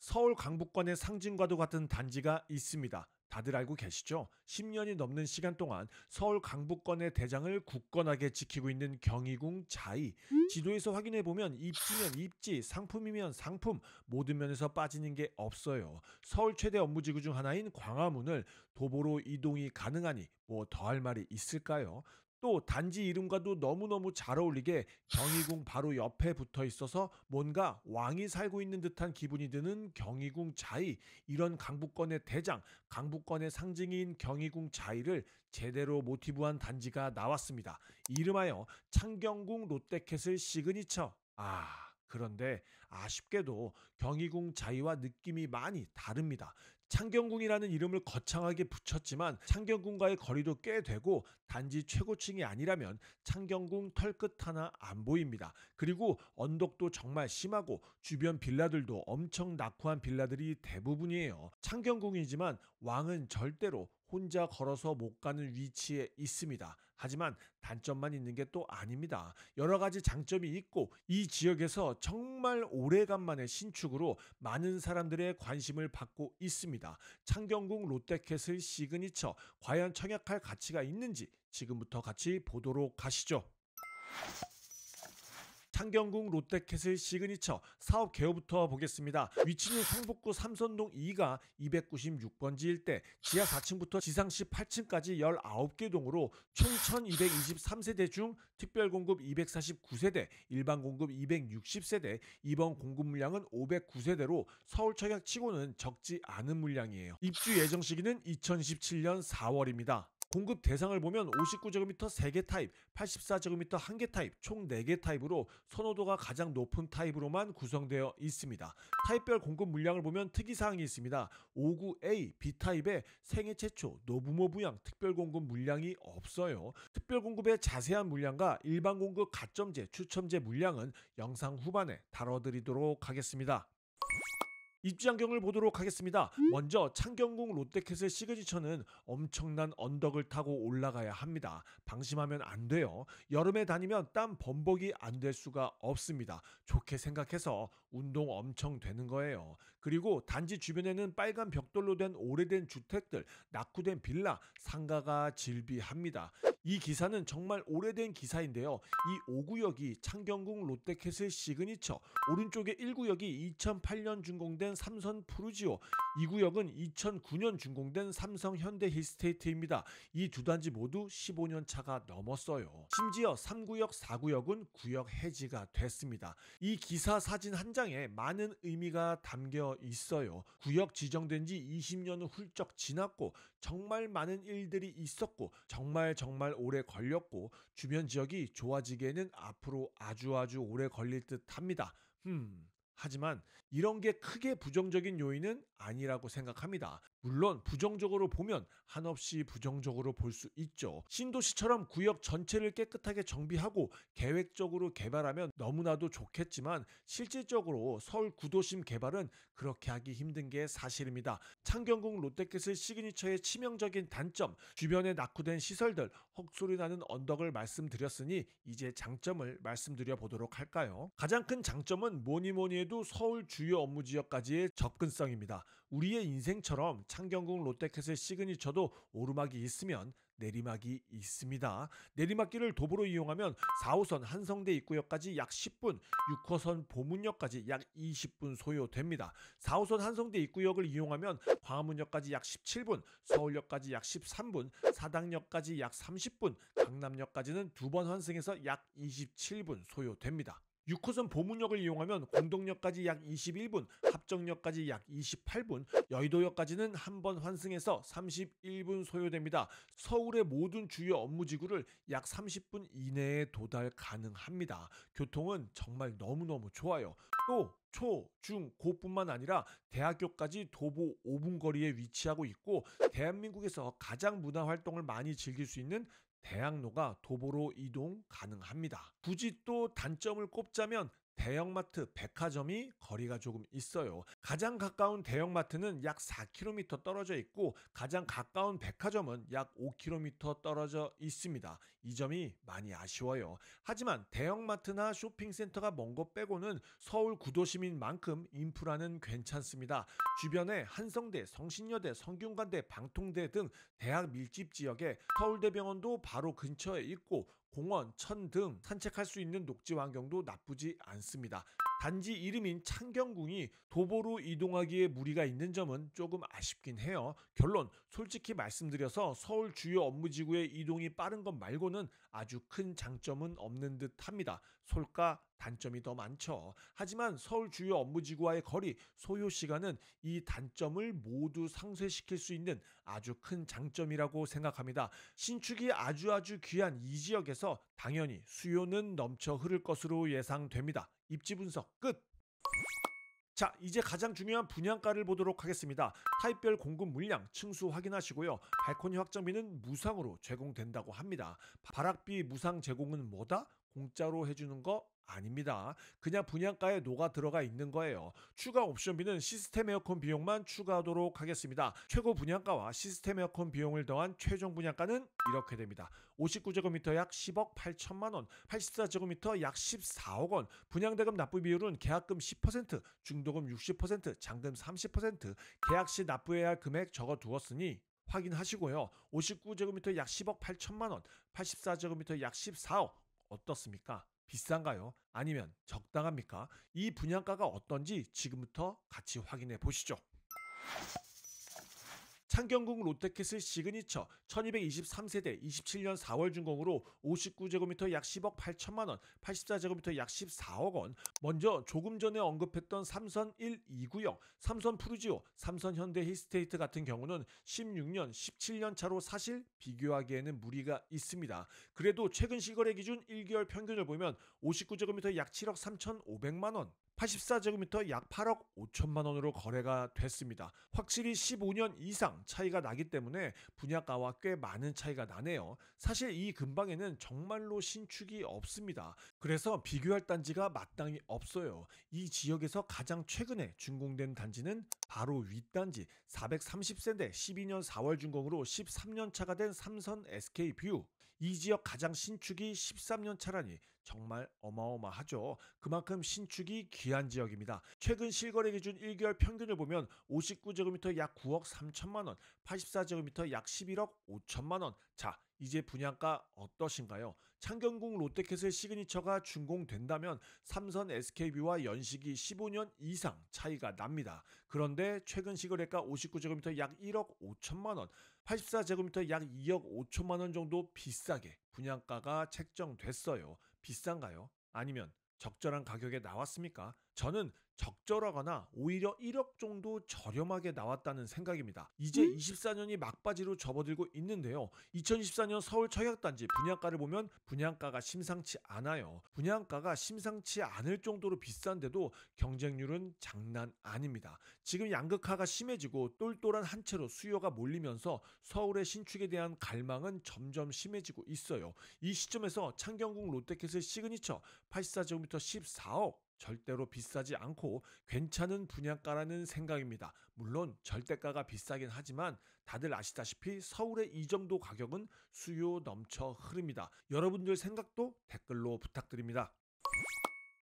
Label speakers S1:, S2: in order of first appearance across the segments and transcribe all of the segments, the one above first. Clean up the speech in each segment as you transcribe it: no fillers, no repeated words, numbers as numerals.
S1: 서울 강북권의 상징과도 같은 단지가 있습니다. 다들 알고 계시죠? 10년이 넘는 시간 동안 서울 강북권의 대장을 굳건하게 지키고 있는 경희궁 자이. 지도에서 확인해 보면 입지면 입지, 상품이면 상품, 모든 면에서 빠지는 게 없어요. 서울 최대 업무지구 중 하나인 광화문을 도보로 이동이 가능하니 뭐 더할 말이 있을까요? 또 단지 이름과도 너무너무 잘 어울리게 경희궁 바로 옆에 붙어 있어서 뭔가 왕이 살고 있는 듯한 기분이 드는 경희궁 자이. 이런 강북권의 대장, 강북권의 상징인 경희궁 자이를 제대로 모티브한 단지가 나왔습니다. 이름하여 창경궁 롯데캐슬 시그니처. 그런데 아쉽게도 경희궁 자이와 느낌이 많이 다릅니다. 창경궁이라는 이름을 거창하게 붙였지만 창경궁과의 거리도 꽤 되고 단지 최고층이 아니라면 창경궁 털끝 하나 안 보입니다. 그리고 언덕도 정말 심하고 주변 빌라들도 엄청 낙후한 빌라들이 대부분이에요. 창경궁이지만 왕은 절대로 혼자 걸어서 못 가는 위치에 있습니다. 하지만 단점만 있는 게 또 아닙니다. 여러 가지 장점이 있고 이 지역에서 정말 오래간만에 신축으로 많은 사람들의 관심을 받고 있습니다. 창경궁 롯데캐슬 시그니처, 과연 청약할 가치가 있는지 지금부터 같이 보도록 하시죠. 창경궁 롯데캐슬 시그니처 사업 개요부터 보겠습니다. 위치는 성북구 삼선동 2가 296번지 일대, 지하 4층부터 지상 18층까지 19개 동으로 총 1223세대 중 특별 공급 249세대, 일반 공급 260세대, 이번 공급 물량은 509세대로 서울 청약 치고는 적지 않은 물량이에요. 입주 예정 시기는 2017년 4월입니다. 공급 대상을 보면 59제곱미터 3개 타입, 84제곱미터 1개 타입, 총 4개 타입으로 선호도가 가장 높은 타입으로만 구성되어 있습니다. 타입별 공급 물량을 보면 특이사항이 있습니다. 59A, B타입에 생애 최초 노부모 부양 특별 공급 물량이 없어요. 특별 공급의 자세한 물량과 일반 공급 가점제, 추첨제 물량은 영상 후반에 다뤄드리도록 하겠습니다. 입지 환경을 보도록 하겠습니다. 먼저 창경궁 롯데캐슬 시그니처는 엄청난 언덕을 타고 올라가야 합니다. 방심하면 안 돼요. 여름에 다니면 땀 범벅이 안 될 수가 없습니다. 좋게 생각해서 운동 엄청 되는 거예요. 그리고 단지 주변에는 빨간 벽돌로 된 오래된 주택들, 낙후된 빌라, 상가가 질비합니다. 이 기사는 정말 오래된 기사인데요. 이 5구역이 창경궁 롯데캐슬 시그니처, 오른쪽에 1구역이 2008년 준공된 삼성 푸르지오, 2구역은 2009년 준공된 삼성 현대 힐스테이트입니다. 이 두 단지 모두 15년 차가 넘었어요. 심지어 3구역, 4구역은 구역 해지가 됐습니다. 이 기사 사진 한 장에 많은 의미가 담겨 있어요. 구역 지정된 지 20년은 훌쩍 지났고 정말 많은 일들이 있었고 정말 오래 걸렸고 주변 지역이 좋아지기에는 앞으로 아주 오래 걸릴 듯 합니다. 하지만 이런 게 크게 부정적인 요인은 아니라고 생각합니다. 물론 부정적으로 보면 한없이 부정적으로 볼 수 있죠. 신도시처럼 구역 전체를 깨끗하게 정비하고 계획적으로 개발하면 너무나도 좋겠지만 실질적으로 서울 구도심 개발은 그렇게 하기 힘든 게 사실입니다. 창경궁 롯데캐슬 시그니처의 치명적인 단점, 주변에 낙후된 시설들, 헛소리 나는 언덕을 말씀드렸으니 이제 장점을 말씀드려 보도록 할까요? 가장 큰 장점은 뭐니 해도 서울 주요 업무지역까지의 접근성입니다. 우리의 인생처럼 창경궁 롯데캐슬 시그니처도 오르막이 있으면 내리막이 있습니다. 내리막길을 도보로 이용하면 4호선 한성대 입구역까지 약 10분, 6호선 보문역까지 약 20분 소요됩니다. 4호선 한성대 입구역을 이용하면 광화문역까지 약 17분, 서울역까지 약 13분, 사당역까지 약 30분, 강남역까지는 2번 환승해서 약 27분 소요됩니다. 6호선 보문역을 이용하면 공동역까지 약 21분, 합정역까지 약 28분, 여의도역까지는 한 번 환승해서 31분 소요됩니다. 서울의 모든 주요 업무지구를 약 30분 이내에 도달 가능합니다. 교통은 정말 너무너무 좋아요. 또 초, 중, 고뿐만 아니라 대학교까지 도보 5분 거리에 위치하고 있고 대한민국에서 가장 문화활동을 많이 즐길 수 있는 대학로가 도보로 이동 가능합니다. 굳이 또 단점을 꼽자면 대형마트, 백화점이 거리가 조금 있어요. 가장 가까운 대형마트는 약 4km 떨어져 있고 가장 가까운 백화점은 약 5km 떨어져 있습니다. 이 점이 많이 아쉬워요. 하지만 대형마트나 쇼핑센터가 먼 것 빼고는 서울 구도심인 만큼 인프라는 괜찮습니다. 주변에 한성대, 성신여대, 성균관대, 방통대 등 대학 밀집 지역에 서울대병원도 바로 근처에 있고 공원, 천 등 산책할 수 있는 녹지 환경도 나쁘지 않습니다. 단지 이름인 창경궁이 도보로 이동하기에 무리가 있는 점은 조금 아쉽긴 해요. 결론, 솔직히 말씀드려서 서울 주요 업무지구의 이동이 빠른 것 말고는 아주 큰 장점은 없는 듯합니다. 솔까 단점이 더 많죠. 하지만 서울 주요 업무지구와의 거리, 소요시간은 이 단점을 모두 상쇄시킬 수 있는 아주 큰 장점이라고 생각합니다. 신축이 아주 귀한 이 지역에서 당연히 수요는 넘쳐 흐를 것으로 예상됩니다. 입지 분석 끝! 자, 이제 가장 중요한 분양가를 보도록 하겠습니다. 타입별 공급 물량, 층수 확인하시고요. 발코니 확장비는 무상으로 제공된다고 합니다. 발악비 무상 제공은 뭐다? 공짜로 해주는 거 아닙니다. 그냥 분양가에 녹아 들어가 있는 거예요. 추가 옵션비는 시스템 에어컨 비용만 추가하도록 하겠습니다. 최고 분양가와 시스템 에어컨 비용을 더한 최종 분양가는 이렇게 됩니다. 59제곱미터 약 10억 8천만 원, 84제곱미터 약 14억 원, 분양대금 납부 비율은 계약금 10%, 중도금 60%, 잔금 30%, 계약 시 납부해야 할 금액 적어두었으니 확인하시고요. 59제곱미터 약 10억 8천만 원, 84제곱미터 약 14억. 어떻습니까? 비싼가요? 아니면 적당합니까? 이 분양가가 어떤지 지금부터 같이 확인해 보시죠. 창경궁 롯데캐슬 시그니처 1223세대 27년 4월 준공으로 59제곱미터 약 10억 8천만 원, 84제곱미터 약 14억 원. 먼저 조금 전에 언급했던 삼선 1, 2구역, 삼선 푸르지오, 삼선 현대 힐스테이트 같은 경우는 16년, 17년 차로 사실 비교하기에는 무리가 있습니다. 그래도 최근 시거래 기준 1개월 평균을 보면 59제곱미터 약 7억 3,500만 원, 84제곱미터 약 8억 5천만 원으로 거래가 됐습니다. 확실히 15년 이상 차이가 나기 때문에 분양가와 꽤 많은 차이가 나네요. 사실 이 근방에는 정말로 신축이 없습니다. 그래서 비교할 단지가 마땅히 없어요. 이 지역에서 가장 최근에 준공된 단지는 바로 윗단지 430세대 12년 4월 준공으로 13년 차가 된 삼선 SK뷰. 이 지역 가장 신축이 13년 차라니 정말 어마어마하죠. 그만큼 신축이 귀한 지역입니다. 최근 실거래 기준 1개월 평균을 보면 59제곱미터 약 9억 3천만 원, 84제곱미터 약 11억 5천만 원. 자, 이제 분양가 어떠신가요? 창경궁 롯데캐슬 시그니처가 준공된다면 삼선 SK뷰와 연식이 15년 이상 차이가 납니다. 그런데 최근 시거래가 59제곱미터 약 1억 5천만 원, 84제곱미터 약 2억 5천만 원 정도 비싸게 분양가가 책정됐어요. 비싼가요? 아니면 적절한 가격에 나왔습니까? 저는 적절하거나 오히려 1억 정도 저렴하게 나왔다는 생각입니다. 이제 24년이 막바지로 접어들고 있는데요. 2024년 서울 청약단지 분양가를 보면 분양가가 심상치 않아요. 분양가가 심상치 않을 정도로 비싼데도 경쟁률은 장난 아닙니다. 지금 양극화가 심해지고 똘똘한 한 채로 수요가 몰리면서 서울의 신축에 대한 갈망은 점점 심해지고 있어요. 이 시점에서 창경궁 롯데캐슬 시그니처 84제곱미터 14억 절대로 비싸지 않고 괜찮은 분양가라는 생각입니다. 물론 절대가가 비싸긴 하지만 다들 아시다시피 서울의 이 정도 가격은 수요 넘쳐 흐릅니다. 여러분들 생각도 댓글로 부탁드립니다.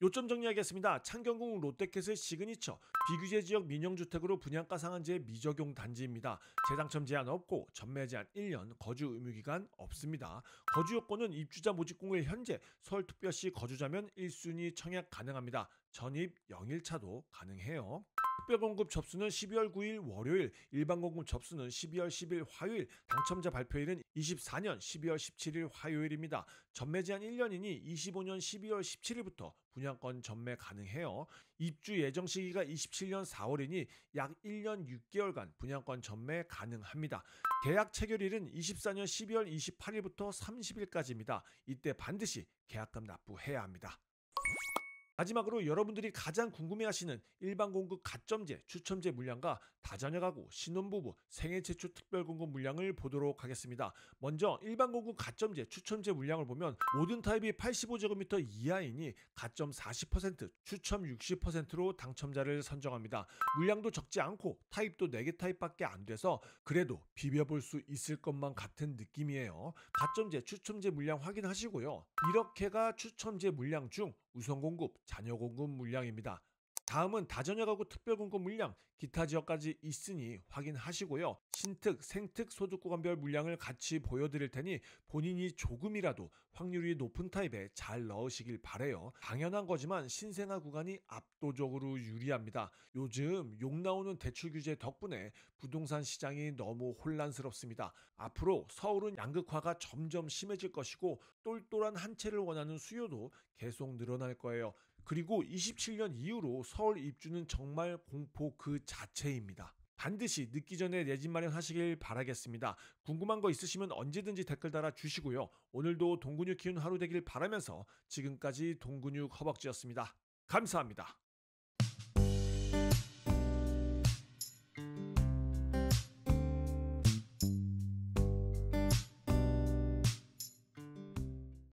S1: 요점 정리하겠습니다. 창경궁 롯데캐슬 시그니처 비규제 지역 민영주택으로 분양가 상한제 미적용 단지입니다. 재당첨 제한 없고 전매 제한 1년, 거주 의무기간 없습니다. 거주 요건은 입주자 모집 공일 현재 서울특별시 거주자면 1순위 청약 가능합니다. 전입 0일차도 가능해요. 특별공급 접수는 12월 9일 월요일, 일반공급 접수는 12월 10일 화요일, 당첨자 발표일은 24년 12월 17일 화요일입니다. 전매 제한 1년이니 25년 12월 17일부터 분양권 전매 가능해요. 입주 예정 시기가 27년 4월이니 약 1년 6개월간 분양권 전매 가능합니다. 계약 체결일은 24년 12월 28일부터 30일까지입니다. 이때 반드시 계약금 납부해야 합니다. 마지막으로 여러분들이 가장 궁금해하시는 일반 공급 가점제, 추첨제 물량과 다자녀 가구, 신혼부부, 생애 최초 특별 공급 물량을 보도록 하겠습니다. 먼저 일반 공급 가점제, 추첨제 물량을 보면 모든 타입이 85제곱미터 이하이니 가점 40%, 추첨 60%로 당첨자를 선정합니다. 물량도 적지 않고 타입도 4개 타입밖에 안 돼서 그래도 비벼볼 수 있을 것만 같은 느낌이에요. 가점제, 추첨제 물량 확인하시고요. 이렇게가 추첨제 물량 중 우선 공급, 자녀 공급 물량입니다. 다음은 다자녀 가구 특별 공급 물량, 기타 지역까지 있으니 확인하시고요. 신특, 생특 소득 구간별 물량을 같이 보여드릴 테니 본인이 조금이라도 확률이 높은 타입에 잘 넣으시길 바래요. 당연한 거지만 신생아 구간이 압도적으로 유리합니다. 요즘 욕 나오는 대출 규제 덕분에 부동산 시장이 너무 혼란스럽습니다. 앞으로 서울은 양극화가 점점 심해질 것이고 똘똘한 한 채를 원하는 수요도 계속 늘어날 거예요. 그리고 27년 이후로 서울 입주는 정말 공포 그 자체입니다. 반드시 늦기 전에 내 집 마련하시길 바라겠습니다. 궁금한 거 있으시면 언제든지 댓글 달아 주시고요. 오늘도 동근육 키운 하루 되길 바라면서 지금까지 동근육 허벅지였습니다. 감사합니다.